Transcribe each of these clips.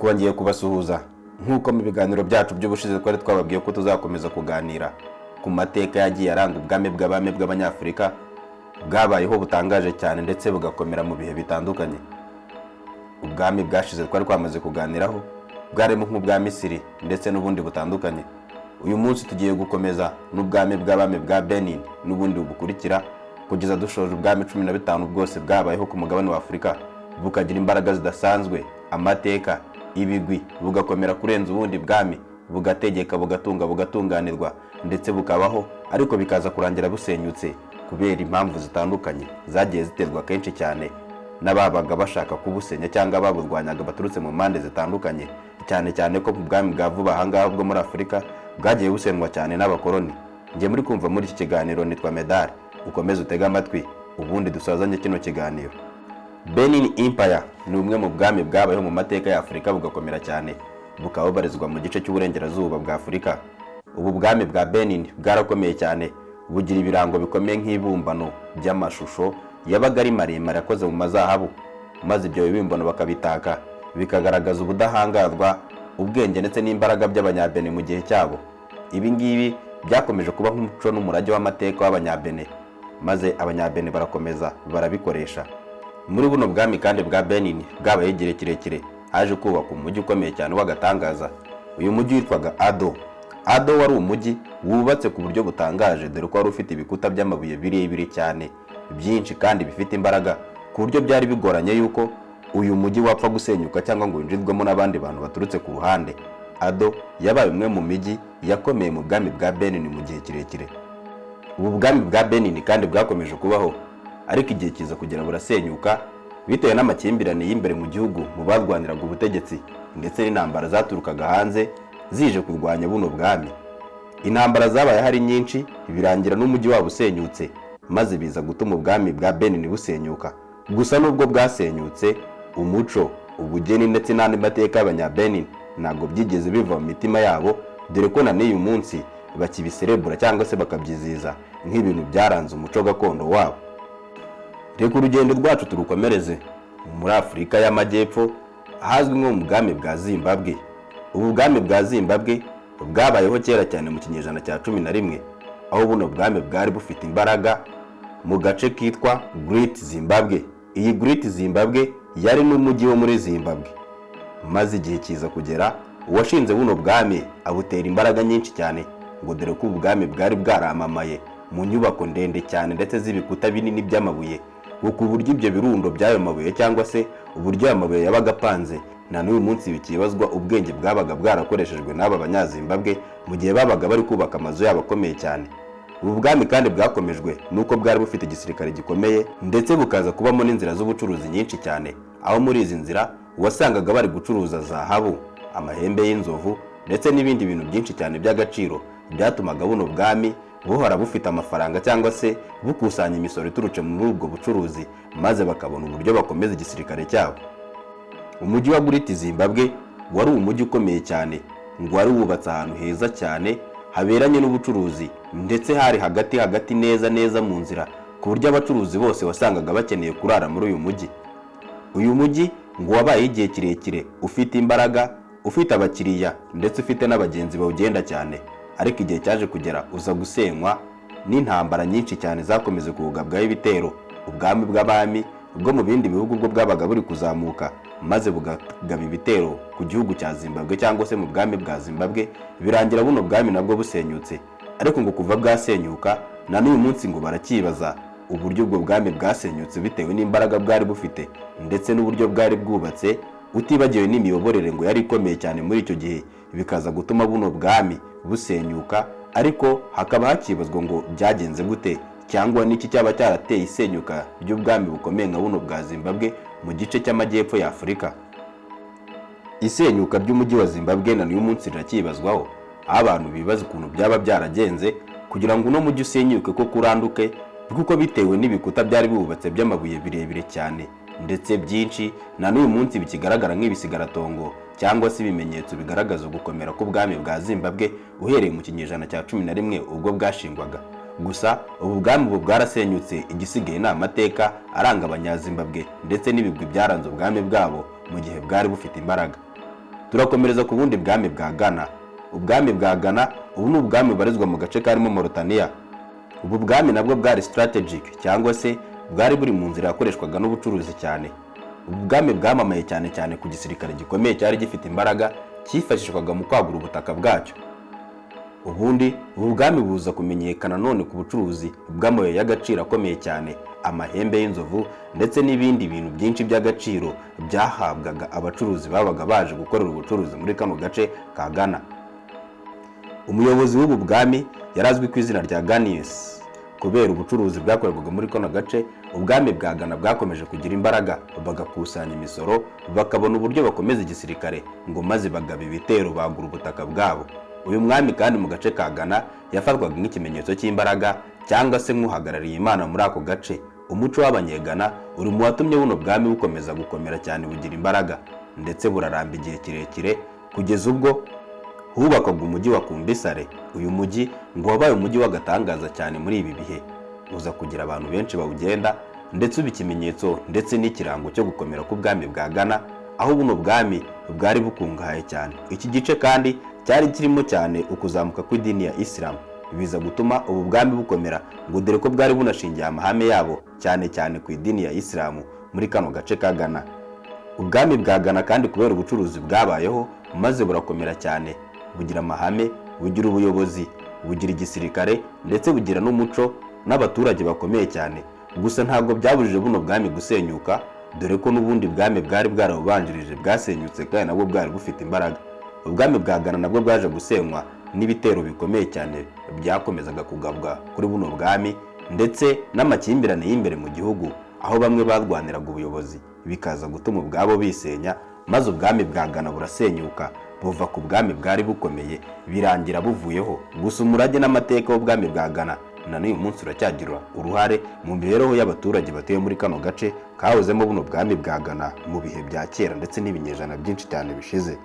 twongeye kubasuhuza nk'uko mu biganiro byacu by'ubushize twari twababwiye ko tuzakomeza kuganira ku mateka yagiye aranga ubwami bw'abami bw'abanyafurika bwabayeho butangaje cyane ndetse bugakomera mu bihe bitandukanye. Ubwami bwashize twari twamaze kuganiraho bwarimo nk'ubwa Misiri ndetse n'ubundi butandukanye. Uyu munsi tugiye gukomeza n'ubwami bw'abami bwa Benin n'ubundi bukurikira kugeza dushoje ubwami 15 bwose bwabayeho ku mugabane wa Afurika, bukagira imbaraga zidasanzwe, amateka, ibigwi, bugakomera kurenza ubundi bwami, bugategeka, bugatunga, bugatunganirwa ndetse bukabaho, ariko bikaza kurangira busenyutse kubera impamvu zitandukanye zagiye ziterwa kenshi cyane n'ababaga bashaka kubusenya cyangwa baburwanyaga baturutse mu mpande zitandukanye, cyane cyane ko ubwami bwa vuba ahangaha bwo muri Afurika bwagiye busenwa cyane n'abakoloni. Ngiye muri kumva muri iki kiganiro nitwa Medal, ukomeze utega amatwi ubundi dusazanye kino kiganiro. Benin Empire ni umwe mu bwami bwabayeho mu mateka ya Afurika bugakomera cyane, bukaba bubarizwa mu gice cy'uburengerazuba bwa Afurika. Ubu bwami bwa Benin bwarakomeye cyane, bugira ibirango bikomeye nk'ibibumbano by'amashusho yabaga ari maremare akoze mu mazahabu, maze ibyo bibumbano bakabitaka bikagaragaza ubudahangarwa, ubwenge ndetse n'imbaraga by'abanyabene mu gihe cyabo. Ibi ngibi byakomeje kuba nk'umuco n'umurage w'amateka w'abanyabene, maze abanyabene barakomeza barabikoresha. Muri buno bwami kandi bwa Benin bwabaye igihe kirekire haje kubaka umujyi ukomeye cyane w'agatangaza. Uyu mujyi witwaga Ado. Ado wari umujyi wubatse ku buryo butangaje, dore ko wari ufite ibikuta by'amabuye birebire cyane, byinshi kandi bifite imbaraga, ku buryo byari bigoranye yuko uyu mujyi wapfa gusenyuka cyangwa ngo winjirwemo n'abandi bantu baturutse ku ruhande. Ado yabaye umwe mu mijyi yakomeye mu bwami bwa Benin mu gihe kirekire. Ubu bwami bwa Benin kandi bwakomeje kubaho, ariko igihe kiza kugera burasenyuka bitewe n'amakimbirane y'imbere mu gihugu mu barwaniraga ubutegetsi ndetse n'intambara zaturukaga hanze zije kurwanya buno bwami. Intambara zabaye hari nyinshi, birangira n'umujyi wabo usenyutse, maze biza gutuma ubwami bwa Benin busenyuka. Gusa nubwo bwasenyutse, umuco, ubugeni ndetse n'andi mateka y'abanyabenin ntabwo byigeze biva mu mitima yabo, dore ko na n'uyu munsi bakibiserebura cyangwa se bakabyizihiza nk'ibintu byaranze umuco gakondo wabo. Reka urugendo rwacu turukomereze muri Afurika y'Amajyepfo, ahazwi nko mu bwami bwa Zimbabwe. Ubu bwami bwa Zimbabwe bwabayeho kera cyane mu kinyejana cya 11, aho buno bwami bwari bufite imbaraga mu gace kitwa Great Zimbabwe. Iyi Great Zimbabwe yari n'umujyi wo muri Zimbabwe, maze igihe kiza kugera uwashinze buno bwami abutera imbaraga nyinshi cyane, ngo dore ko ubwami bwari bwaramamaye mu nyubako ndende cyane ndetse z'ibikuta binini by'amabuye, ku buryo ibyo birundo by'ayo mabuye cyangwa se uburyo ayo mabuye yabaga apanze na n'uyu munsi bikibazwa ubwenge bwabaga bwarakoreshejwe n'aba banyazimbabwe mu gihe babaga bari kubaka amazu yabo akomeye cyane. Ubu bwami kandi bwakomejwe nuko bwari bufite igisirikare gikomeye ndetse bukaza kubamo n'inzira z'ubucuruzi nyinshi cyane, aho muri izi nzira wasangaga bari gucuruza zahabu, amahembe y'inzovu ndetse n'ibindi bintu byinshi cyane by'agaciro, byatumaga buno bwami buhora bufite amafaranga cyangwa se bukusanya imisoro iturutse muri ubwo bucuruzi, maze bakabona uburyo bakomeza igisirikare cyabo. Umujyi wa Great Zimbabwe wari umujyi ukomeye cyane, ngo wari wubatse ahantu heza cyane haberanye n'ubucuruzi, ndetse hari hagati neza mu nzira, ku buryo abacuruzi bose wasangaga bakeneye kurara muri uyu mujyi. Uyu mujyi ngo wabaye igihe kirekire ufite imbaraga, ufite abakiriya ndetse ufite n'abagenzi bawugenda cyane, ariko igihe cyaje kugera uza gusenywa n'intambara nyinshi cyane zakomeze kuwugabwaho ibitero. Ubwami bw'abami bwo mu bindi bihugu bwo bwabaga buri kuzamuka, maze bugagaba ibitero ku gihugu cya Zimbabwe cyangwa se mu bwami bwa Zimbabwe, birangira buno bwami nabwo busenyutse. Ariko ngo kuva bwasenyuka na n'uyu munsi ngo barakibaza uburyo ubwo bwami bwasenyutse bitewe n'imbaraga bwari bufite ndetse n'uburyo bwari bwubatse, utibagiwe n'imiyoborere ngo yari ikomeye cyane muri icyo gihe, bikaza gutuma buno bwami busenyuka. Ariko hakaba hakibazwa ngo byagenze gute cyangwa n'iki cyaba cyarateye isenyuka ry'ubwami bukomeye nka buno bwa Zimbabwe mu gice cy'amajyepfo ya Afurika. Isenyuka ry'umujyi wa Zimbabwe na n'uyu munsi rirakibazwaho, aho abantu bibaza ukuntu byaba byaragenze kugira ngo uno mujyi usenyuke ko kuranduke, kuko bitewe n'ibikuta byari bubatse by'amabuye birebire cyane ndetse byinshi, na n'uyu munsi bikigaragara nk'ibisigaratongo cyangwa se ibimenyetso bigaragaza ugukomera k'ubwami bwa Zimbabwe uhereye mu kinyejana cya 11 ubwo bwashingwaga. Gusa ubu bwami ubu bwarasenyutse, igisigaye ni amateka aranga abanyazimbabwe ndetse n'ibigwi byaranze ubwami bwabo mu gihe bwari bufite imbaraga. Turakomereza ku bundi bwami bwa Ghana. Ubwami bwa Ghana ubu ni ubwami bubarizwa mu gace karimo Mauritania. Ubu bwami nabwo bwari strategic cyangwa se bwari buri mu nzira yakoreshwaga n'ubucuruzi cyane. Ubu bwami bwamamaye cyane cyane ku gisirikare gikomeye cyari gifite imbaraga cyifashishwaga mu kwagura ubutaka bwacyo. Ubundi ubu bwami buza kumenyekana none ku bucuruzi bw'amabuye y'agaciro akomeye cyane, amahembe y'inzovu ndetse n'ibindi bintu byinshi by'agaciro byahabwaga abacuruzi babaga baje gukorera ubucuruzi muri kano gace ka Ghana. Umuyobozi w'ubu bwami yarazwi ku izina rya Ganius. Kubera ubucuruzi bwakorerwaga muri kano gace, ubwami bwa Ghana bwakomeje kugira imbaraga, bagakusanya imisoro, bakabona uburyo bakomeza igisirikare ngo maze bagaba ibitero bagura ubutaka bwabo. Uyu mwami kandi mu gace ka Ghana yafatwaga nk'ikimenyetso cy'imbaraga cyangwa se nk'uhagarariye Imana muri ako gace. Umuco w'abanyegana uri mu watumye buno bwami bukomeza gukomera cyane, bugira imbaraga ndetse buraramba igihe kirekire kugeza ubwo hubakwaga umujyi wa Kumbisare. Uyu mujyi ngo wabaye umujyi w'agatangaza cyane muri ibi bihe, uza kugira abantu benshi bawugenda ndetse uba ikimenyetso ndetse n'ikirango cyo gukomera k'ubwami bwa Ghana, aho buno bwami bwari bukungahaye cyane. Iki gice kandi cyari kirimo cyane ukuzamuka kw'idini ya Islam, biza gutuma ubu bwami bukomera ngo dore ko bwari bunashingiye amahame yabo cyane cyane ku idini ya Islam muri kano gace ka Ghana. Ubwami bwa Ghana kandi kubera ubucuruzi bwabayeho maze burakomera cyane, bugira amahame, bugira ubuyobozi, bugira igisirikare ndetse bugira n'umuco n'abaturage bakomeye cyane. Gusa ntabwo byabujije buno bwami gusenyuka, dore ko n'ubundi bwami bwari bwarabubanjirije bwasenyutse kandi nabwo bwari bufite imbaraga. Ubwami bwa Ghana nabwo bwaje gusenywa n'ibitero bikomeye cyane byakomezaga kugabwa kuri buno bwami ndetse n'amakimbirane y'imbere mu gihugu, aho bamwe barwaniraga ubuyobozi bikaza gutuma ubwabo bisenya, maze ubwami bwa Ghana burasenyuka buva ku bwami bwari bukomeye birangira buvuyeho. Gusa umurage n'amateka w'ubwami bwa Ghana na n'uyu munsi uracyagira uruhare mu mibereho y'abaturage batuye muri kano gace kahozemo buno bwami bwa Ghana mu bihe bya kera ndetse n'ibinyejana byinshi cyane bishize.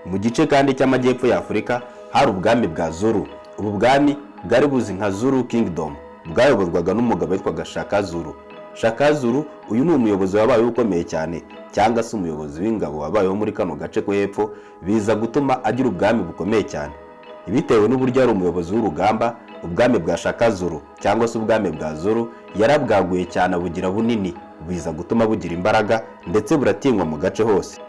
Mu gice kandi cy'amajyepfo ya Afurika hari ubwami bwa Zulu. Ubu bwami bwari buzi nka Zulu Kingdom, bwayoborwaga n'umugabo witwaga Shaka Zulu. Shaka Zulu uyu ni umuyobozi wabayeho ukomeye cyane cyangwa se umuyobozi w'ingabo wabayeho muri kano gace ko hepfo, biza gutuma agira ubwami bukomeye cyane. Bitewe n'uburyo ari umuyobozi w'urugamba, ubwami bwa Shaka Zulu cyangwa se ubwami bwa Zulu yarabwaguye cyane bugira bunini, biza gutuma bugira imbaraga ndetse buratinywa mu gace hose.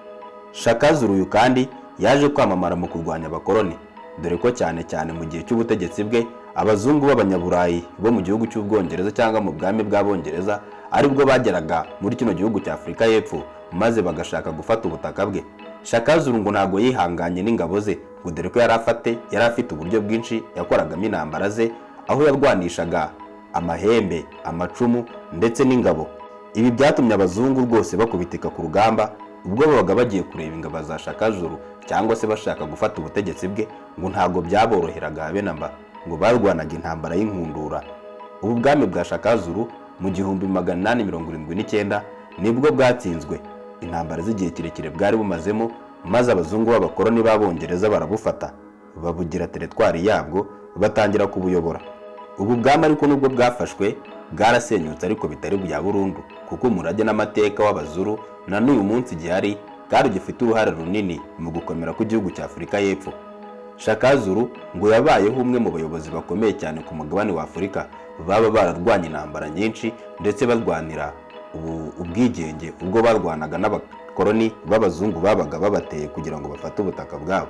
Shaka Zulu uyu kandi yaje kwamamara mu kurwanya abakoloni, dore ko cyane cyane mu gihe cy'ubutegetsi bwe abazungu b'abanyaburayi bo mu gihugu cy'Ubwongereza cyangwa mu bwami bw'Abongereza aribwo bageraga muri kino gihugu cya Afurika y'Epfo maze bagashaka gufata ubutaka bwe. Shaka Zulu ngo ntago yihanganye n'ingabo ze, ngo dore ko yari afite uburyo bwinshi yakoragamo intambara ze, aho yarwanishaga amahembe, amacumu ndetse n'ingabo. Ibi byatumye abazungu rwose bakubitika ku rugamba ubwo babaga bagiye kureba ingabo za Shaka Zulu cyangwa se bashaka gufata ubutegetsi bwe, ngo ntago byaboroheraga habe namba, ngo barwanaga intambara y'inkundura. Ubu bwami bwa Shaka Zulu mu 1879 nibwo bwatsinzwe. Intambara z'igihe kirekire bwari bumazemo, maze abazungu b'abakoloni b'Abongereza barabufata, babugira teritwari yabwo, batangira kubuyobora. Ubu bwami ariko nubwo bwafashwe bwarasenyutse ariko bitari bya burundu, kuko umurage n'amateka w'Abazulu na n'uyu munsi gihari kandi gifite uruhare runini mu gukomera kw'igihugu cya Afurika y'Epfo. Shaka Zulu ngo yabayeho umwe mu bayobozi bakomeye cyane ku mugabane wa Afurika, baba bararwanya intambara nyinshi ndetse barwanira ubwigenge ubwo barwanaga n'abakoloni b'abazungu babaga babateye kugira ngo bafate ubutaka bwabo.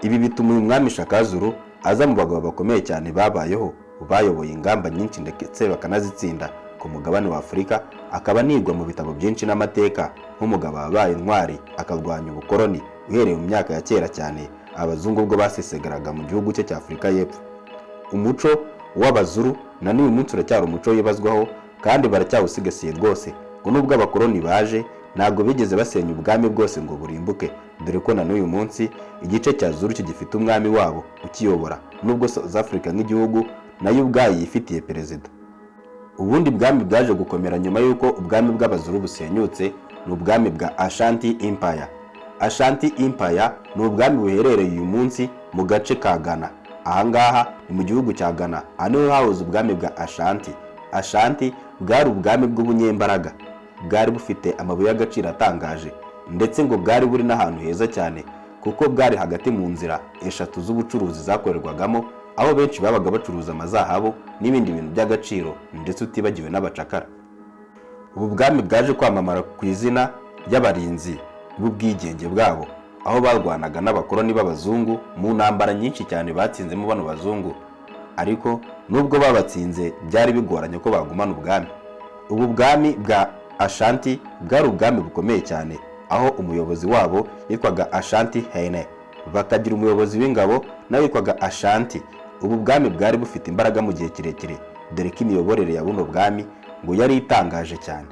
Ibi bituma uyu mwami Shaka Zulu aza mu bagabo bakomeye cyane babayeho, bayoboye ingamba nyinshi ndetse bakanazitsinda ku mugabane wa Afurika, akaba nigwa mu bitabo byinshi n'amateka nk'umugabo wabaye intwari akarwanya ubukoloni uhereye mu myaka ya kera cyane abazungu ubwo basesegaraga mu gihugu cye cya Afurika y'Epfo. Umuco w'Abazulu na n'uyu munsi uracyari umuco wibazwaho kandi baracyawusigasiye rwose, ngo nubwo abakoloni baje ntabwo bigeze basenya ubwami bwose ngo burimbuke, dore ko na n'uyu munsi igice cya Zulu gifite umwami wabo ukiyobora, nubwo South Africa nk'igihugu nayo ubwayo yifitiye perezida. Ubundi bwami bwaje gukomera nyuma y'uko ubwami bw'Abazulu busenyutse ni ubwami bwa Ashanti Empire. Ashanti Empire ni ubwami buherereye uyu munsi mu gace ka Ghana. Ahangaha ni mu gihugu cya Ghana, hano hahoze ubwami bwa Ashanti. Ashanti bwari ubwami bw'ubunyembaraga, bwari bufite amabuye y'agaciro atangaje ndetse ngo bwari buri n'ahantu heza cyane kuko bwari hagati mu nzira eshatu z'ubucuruzi zakorerwagamo, aho benshi babaga bacuruza amazahabu n'ibindi bintu by'agaciro, ndetse utibagiwe n'abacakara. Ubu bwami bwaje kwamamara ku izina ry'abarinzi b'ubwigenge bwabo, aho barwanaga n'abakoloni b'abazungu mu ntambara nyinshi cyane batsinzemo bano bazungu, ariko nubwo babatsinze byari bigoranye ko bagumana ubwami. Ubu bwami bwa Ashanti bwari ubwami bukomeye cyane, aho umuyobozi wabo yitwaga Ashanti Haile, bakagira umuyobozi w'ingabo nawe yitwaga Ashanti. Ubu bwami bwari bufite imbaraga mu gihe kirekire, dore ko imiyoborere ya buno bwami ngo yari itangaje cyane.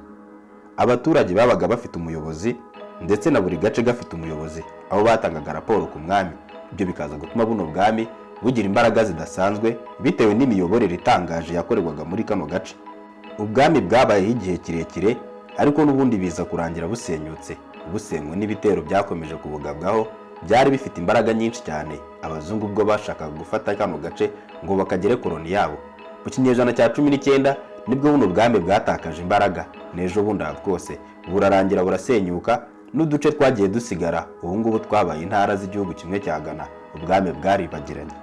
Abaturage babaga bafite umuyobozi, ndetse na buri gace gafite umuyobozi, aho batangaga raporo ku mwami. Ibyo bikaza gutuma buno bwami bugira imbaraga zidasanzwe bitewe n'imiyoborere itangaje yakorerwaga muri kano gace. Ubwami bwabayeho igihe kirekire, ariko n'ubundi biza kurangira busenyutse, busenywe n'ibitero byakomeje kubugabwaho. Byari bifite imbaraga nyinshi cyane, abazungu ubwo bashakaga gufata kano gace ngo bakagere koloni yabo. Mu kinyejana cya 19 nibwo buno bwami bwatakaje imbaraga, n'ejo bundi rwose burarangira burasenyuka, n'uduce twagiye dusigara ubu ngubu twabaye intara z'igihugu kimwe cya Ghana. Ubwami bwaribagiranye.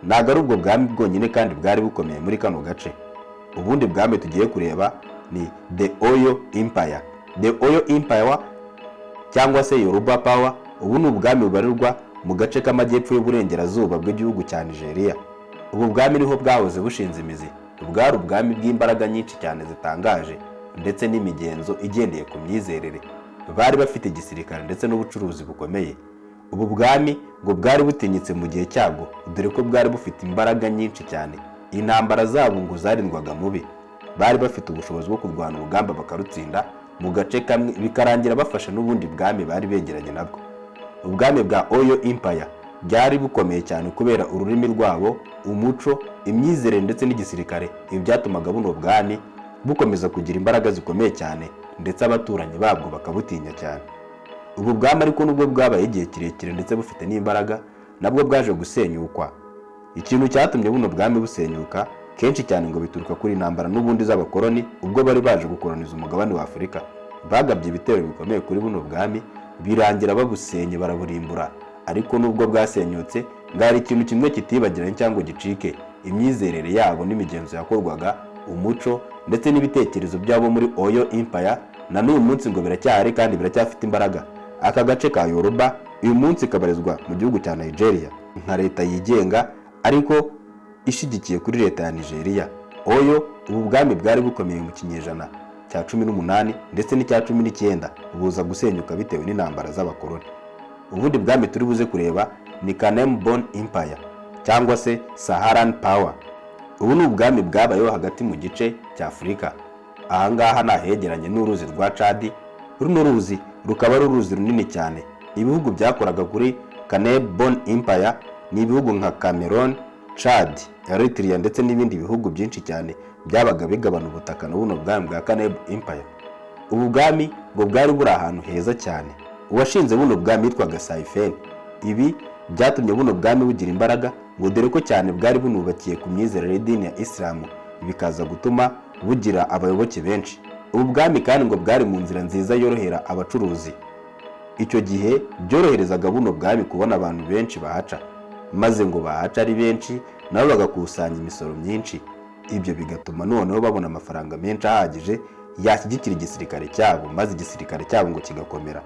Ntabwo ari ubwo bwami bwonyine kandi bwari bukomeye muri kano gace. Ubundi bwami tugiye kureba ni The Oyo Empire. The Oyo Empire cyangwa se Yoruba Power. Ubu ni ubwami bubarirwa mu gace k'amajyepfo y'uburengerazuba bw'igihugu cya Nigeria. Ubu bwami niho bwahoze bushinze imizi. Bwari ubwami bw'imbaraga nyinshi cyane zitangaje, ndetse n'imigenzo igendeye ku myizerere. Bari bafite igisirikare ndetse n'ubucuruzi bukomeye. Ubu bwami ngo bwari butinyitse mu gihe cyabwo, dore ko bwari bufite imbaraga nyinshi cyane. Intambara zabo ngo zarindwaga mubi. Bari bafite ubushobozi bwo kurwana urugamba bakarutsinda mu gace kamwe, bikarangira bafashe n'ubundi bwami bari begeranye nabwo. Ubwami bwa Oyo Empire byari bukomeye cyane kubera ururimi rwabo, umuco, imyizerere ndetse n'igisirikare. Ibi byatumaga buno bwami bukomeza kugira imbaraga zikomeye cyane, ndetse abaturanyi babwo bakabutinya cyane. Ubu bwami ariko nubwo bwabaye igihe kirekire ndetse bufite n'imbaraga, nabwo bwaje gusenyukwa. Ikintu cyatumye buno bwami busenyuka kenshi cyane ngo bituruka kuri intambara n'ubundi z'abakoloni, ubwo bari baje gukoloniza umugabane wa Afurika. Bagabye ibitero bikomeye kuri buno bwami, birangira babusenye baraburimbura. Ariko nubwo bwasenyutse, ngari ikintu kimwe kitibagiranye cyangwa gicike: imyizerere yabo n'imigenzo yakorwaga, umuco ndetse n'ibitekerezo byabo muri Oyo Empire. Na n'uyu munsi ngo biracyahari kandi biracyafite imbaraga. Aka gace ka Yoruba uyu munsi kabarizwa mu gihugu cya Nigeria nka leta yigenga, ariko ishigikiye kuri leta ya Nigeria. Oyo ubu bwami bwari bukomeye mu kinyejana cya 18 ndetse n'icya 19, buza gusenyuka bitewe n'intambara z'abakoloni. Ubundi bwami turi buze kureba ni Kanem-Borno Empire cyangwa se Saharan Power. Ubu ni ubwami bwabayeho hagati mu gice cya Afurika. Ahangaha nahegeranye n'uruzi rwa Chad. Runo ruzi rukaba ari uruzi runini cyane. Ibihugu byakoraga kuri Kanem-Borno Empire ni ibihugu nka Cameroon, Chad, Eritrea ndetse n'ibindi bihugu byinshi cyane byabaga bigabana ubutaka na buno bwami bwa Kanem-Borno Empire. Ubu bwami ngo bwari buri ahantu heza cyane. Uwashinze buno bwami yitwaga Saifen. Ibi byatumye buno bwami bugira imbaraga, ngo dore ko cyane bwari bunubakiye ku myizerere y'idini ya Islam, bikaza gutuma bugira abayoboke benshi. Ubu bwami kandi ngo bwari mu nzira nziza yorohera abacuruzi. Icyo gihe byoroherezaga buno bwami kubona abantu benshi bahaca, maze ngo bahaca ari benshi nabo bagakusanya imisoro myinshi. Ibyo bigatuma noneho babona amafaranga menshi ahagije yashyigikira igisirikare cyabo, maze igisirikare cyabo ngo kigakomera,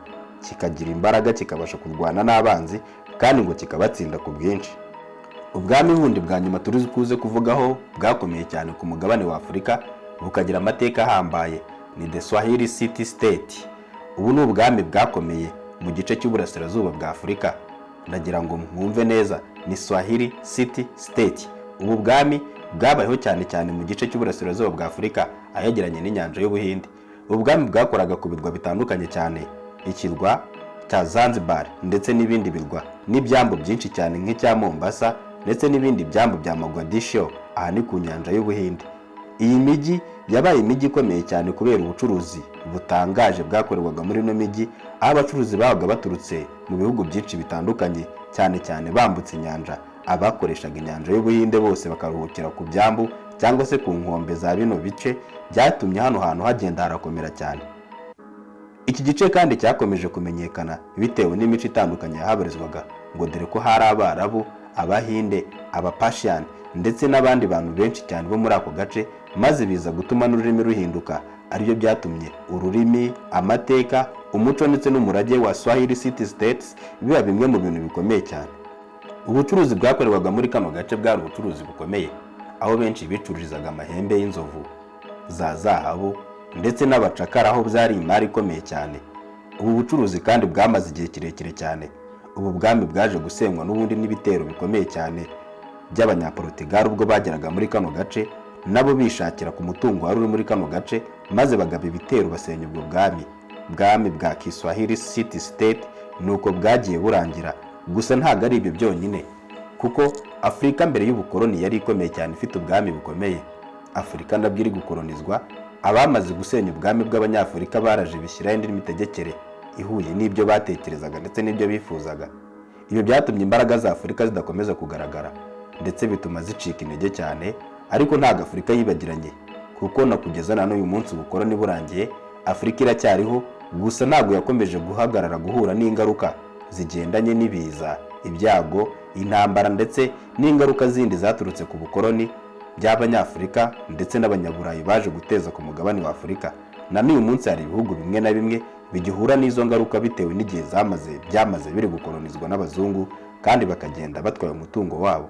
kikagira imbaraga, kikabasha kurwana n'abanzi kandi ngo kikabatsinda ku bwinshi. Ubwami bundi bwa nyuma turi kuze kuvugaho bwakomeye cyane ku mugabane wa Afurika, bukagira amateka ahambaye, ni The Swahili City State. Ubu ni ubwami bwakomeye mu gice cy'uburasirazuba bwa Afurika. Ndagira ngo mwumve neza, ni Swahili City State. Ubu bwami bwabayeho cyane cyane mu gice cy'uburasirazuba bwa Afurika ahegeranye n'inyanja y'Ubuhinde. Ubu bwami bwakoraga ku birwa bitandukanye cyane, ikirwa cya Zanzibar ndetse n'ibindi birwa n'ibyambu byinshi cyane nk'icya Mombasa ndetse n'ibindi byambu bya Mogadishu, aha ni ku nyanja y'Ubuhinde. Iyi migi yabaye imigi ikomeye cyane kubera ubucuruzi butangaje bwakorerwaga muri ino migi, aho abacuruzi babaga baturutse mu bihugu byinshi bitandukanye, cyane cyane bambutse inyanja. Abakoreshaga inyanja y'Ubuhinde bose bakaruhukira ku byambu cyangwa se ku nkombe za bino bice, byatumye hano hantu hagenda harakomera cyane. Iki gice kandi cyakomeje kumenyekana bitewe n'imico itandukanye yahabarizwaga, ngo dore ko hari Abarabu, Abahinde, Abapashiyani ndetse n'abandi bantu benshi cyane bo muri ako gace, maze biza gutuma n'ururimi ruhinduka, aribyo byatumye ururimi, amateka, umuco ndetse n'umurage wa Swahili City States biba bimwe mu bintu bikomeye cyane. Ubucuruzi bwakorerwaga muri kano gace bwari ubucuruzi bukomeye, aho benshi bicururizaga amahembe y'inzovu, za zahabu ndetse n'abacakara, aho byari imari ikomeye cyane. Ubu bucuruzi kandi bwamaze igihe kirekire cyane. Ubu bwami bwaje gusenywa n'ubundi n'ibitero bikomeye cyane by'Abanyaportugal ubwo bageraga muri kano gace, nabo bishakira ku mutungo wari uri muri kano gace, maze bagaba ibitero basenya ubwo bwami bwa Kiswahili City State. Nuko bwagiye burangira. Gusa ntabwo ari ibyo byonyine, kuko Afurika mbere y'ubukoloni yari ikomeye cyane, ifite ubwami bukomeye. Afurika nabwo iri gukolonizwa, abamaze gusenya ubwami bw'Abanyafurika baraje bishyiraho indi mitegekere ihuye n'ibyo batekerezaga ndetse n'ibyo bifuzaga. Ibyo byatumye imbaraga za Afurika zidakomeza kugaragara, ndetse bituma zicika intege cyane. Ariko ntabwo Afurika yibagiranye, kuko na kugeza na n'uyu munsi ubukoloni burangiye, Afurika iracyariho. Gusa ntabwo yakomeje guhura n'ingaruka zigendanye n'ibiza, ibyago, intambara ndetse n'ingaruka zindi zaturutse ku bukoloni by'Abanyafurika ndetse n'Abanyaburayi baje guteza ku mugabane wa Afurika. Na n'uyu munsi hari ibihugu bimwe na bimwe bigihura n'izo ngaruka bitewe n'igihe byamaze biri gukolonizwa n'abazungu, kandi bakagenda batwaye umutungo wabo.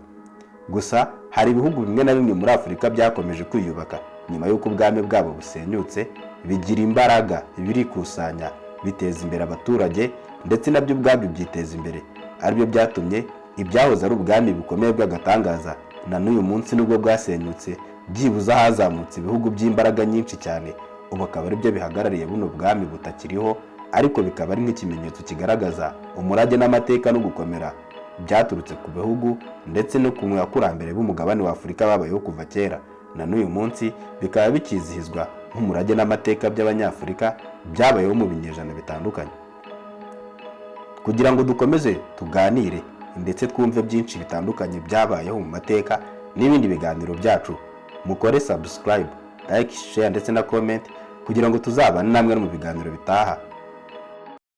Gusa hari ibihugu bimwe na bimwe muri Afurika byakomeje kwiyubaka nyuma y'uko ubwami bwabo busenyutse, bigira imbaraga, birikusanya, biteza imbere abaturage ndetse nabyo ubwabyo byiteza imbere. Aribyo byatumye ibyahoze ari ubwami bukomeye bw'agatangaza na n'uyu munsi nubwo bwasenyutse, byibuze hazamutse ibihugu by'imbaraga nyinshi cyane. Ubu akaba aribyo bihagarariye buno bwami butakiriho, ariko bikaba ari nk'ikimenyetso kigaragaza umurage n'amateka no gukomera byaturutse ku bihugu ndetse no ku bakurambere b'umugabane wa Afurika babayeho kuva kera. Na n'uyu munsi bikaba bikizihizwa nk'umurage n'amateka by'Abanyafurika byabayeho mu binyejana bitandukanye. Kugira ngo dukomeze tuganire ndetse twumve byinshi bitandukanye byabayeho mu mateka n'ibindi biganiro byacu, mukore subscribe, like, share ndetse na comment, kugira ngo tuzabane namwe mu biganiro bitaha.